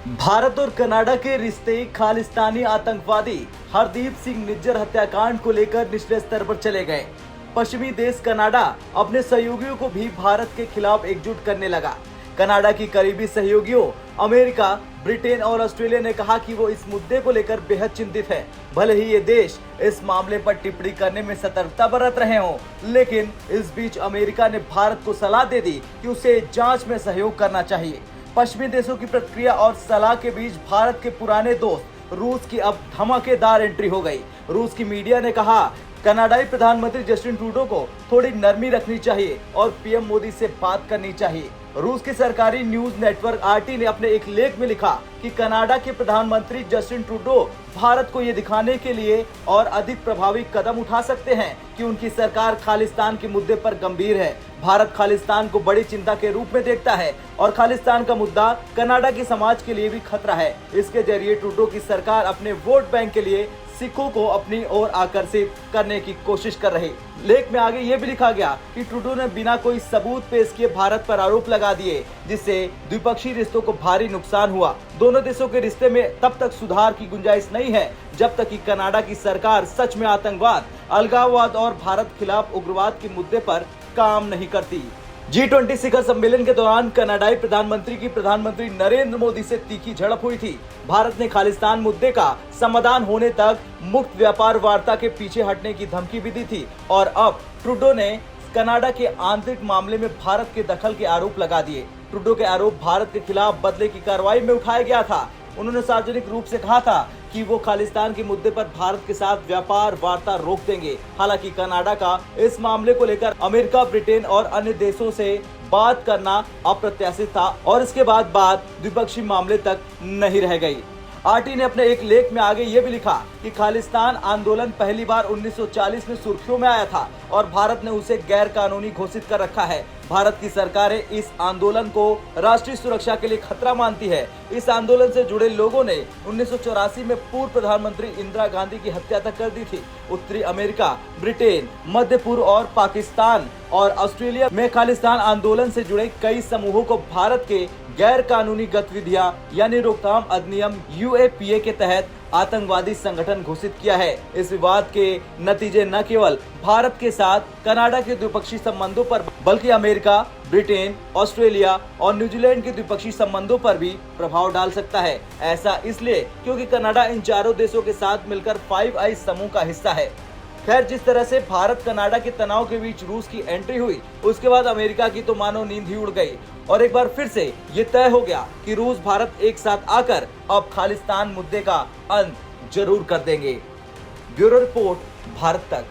भारत और कनाडा के रिश्ते खालिस्तानी आतंकवादी हरदीप सिंह निज्जर हत्याकांड को लेकर निचले स्तर पर चले गए। पश्चिमी देश कनाडा अपने सहयोगियों को भी भारत के खिलाफ एकजुट करने लगा। कनाडा की करीबी सहयोगियों अमेरिका, ब्रिटेन और ऑस्ट्रेलिया ने कहा कि वो इस मुद्दे को लेकर बेहद चिंतित है। भले ही ये देश इस मामले पर टिप्पणी करने में सतर्कता बरत रहे हों, लेकिन इस बीच अमेरिका ने भारत को सलाह दे दी कि उसे जांच में सहयोग करना चाहिए। पश्चिमी देशों की प्रतिक्रिया और सलाह के बीच भारत के पुराने दोस्त रूस की अब धमाकेदार एंट्री हो गई। रूस की मीडिया ने कहा कनाडाई प्रधानमंत्री जस्टिन ट्रूडो को थोड़ी नरमी रखनी चाहिए और पीएम मोदी से बात करनी चाहिए। रूस की सरकारी न्यूज नेटवर्क आरटी ने अपने एक लेख में लिखा कि कनाडा के प्रधानमंत्री जस्टिन ट्रूडो भारत को ये दिखाने के लिए और अधिक प्रभावी कदम उठा सकते हैं कि उनकी सरकार खालिस्तान के मुद्दे पर गंभीर है। भारत खालिस्तान को बड़ी चिंता के रूप में देखता है और खालिस्तान का मुद्दा कनाडा के समाज के लिए भी खतरा है। इसके जरिए ट्रूडो की सरकार अपने वोट बैंक के लिए सिखों को अपनी ओर आकर्षित करने की कोशिश कर रही। लेख में आगे ये भी लिखा गया कि ट्रूडो ने बिना कोई सबूत पेश किए भारत पर आरोप लगा दिए, जिससे द्विपक्षीय रिश्तों को भारी नुकसान हुआ। दोनों देशों के रिश्ते में तब तक सुधार की गुंजाइश नहीं है जब तक कि कनाडा की सरकार सच में आतंकवाद, अलगाववाद और भारत खिलाफ उग्रवाद के मुद्दे पर काम नहीं करती। G20 शिखर सम्मेलन के दौरान कनाडाई प्रधानमंत्री की प्रधानमंत्री नरेंद्र मोदी से तीखी झड़प हुई थी। भारत ने खालिस्तान मुद्दे का समाधान होने तक मुक्त व्यापार वार्ता के पीछे हटने की धमकी भी दी थी और अब ट्रूडो ने कनाडा के आंतरिक मामले में भारत के दखल के आरोप लगा दिए। ट्रूडो के आरोप भारत के खिलाफ बदले की कार्रवाई में उठाया गया था। उन्होंने सार्वजनिक रूप से कहा था कि वो खालिस्तान के मुद्दे पर भारत के साथ व्यापार वार्ता रोक देंगे। हालांकि कनाडा का इस मामले को लेकर अमेरिका, ब्रिटेन और अन्य देशों से बात करना अप्रत्याशित था और इसके बाद बात द्विपक्षीय मामले तक नहीं रह गई। आरटी ने अपने एक लेख में आगे ये भी लिखा कि खालिस्तान आंदोलन पहली बार 1940 में सुर्खियों में आया था और भारत ने उसे गैर कानूनी घोषित कर रखा है। भारत की सरकारें इस आंदोलन को राष्ट्रीय सुरक्षा के लिए खतरा मानती है। इस आंदोलन से जुड़े लोगों ने 1984 में पूर्व प्रधानमंत्री इंदिरा गांधी की हत्या तक कर दी थी। उत्तरी अमेरिका, ब्रिटेन, मध्य पूर्व और पाकिस्तान और ऑस्ट्रेलिया में खालिस्तान आंदोलन से जुड़े कई समूहों को भारत के गैर कानूनी गतिविधियां यानी रोकथाम अधिनियम UAPA के तहत आतंकवादी संगठन घोषित किया है। इस विवाद के नतीजे न केवल भारत के साथ कनाडा के द्विपक्षीय संबंधों पर बल्कि अमेरिका, ब्रिटेन, ऑस्ट्रेलिया और न्यूजीलैंड के द्विपक्षीय संबंधों पर भी प्रभाव डाल सकता है। ऐसा इसलिए क्योंकि कनाडा इन चारों देशों के साथ मिलकर 5 आइज समूह का हिस्सा है। खैर, जिस तरह से भारत कनाडा के तनाव के बीच रूस की एंट्री हुई, उसके बाद अमेरिका की तो मानो नींद ही उड़ गई और एक बार फिर से ये तय हो गया कि रूस भारत एक साथ आकर अब खालिस्तान मुद्दे का अंत जरूर कर देंगे। ब्यूरो रिपोर्ट, भारत तक।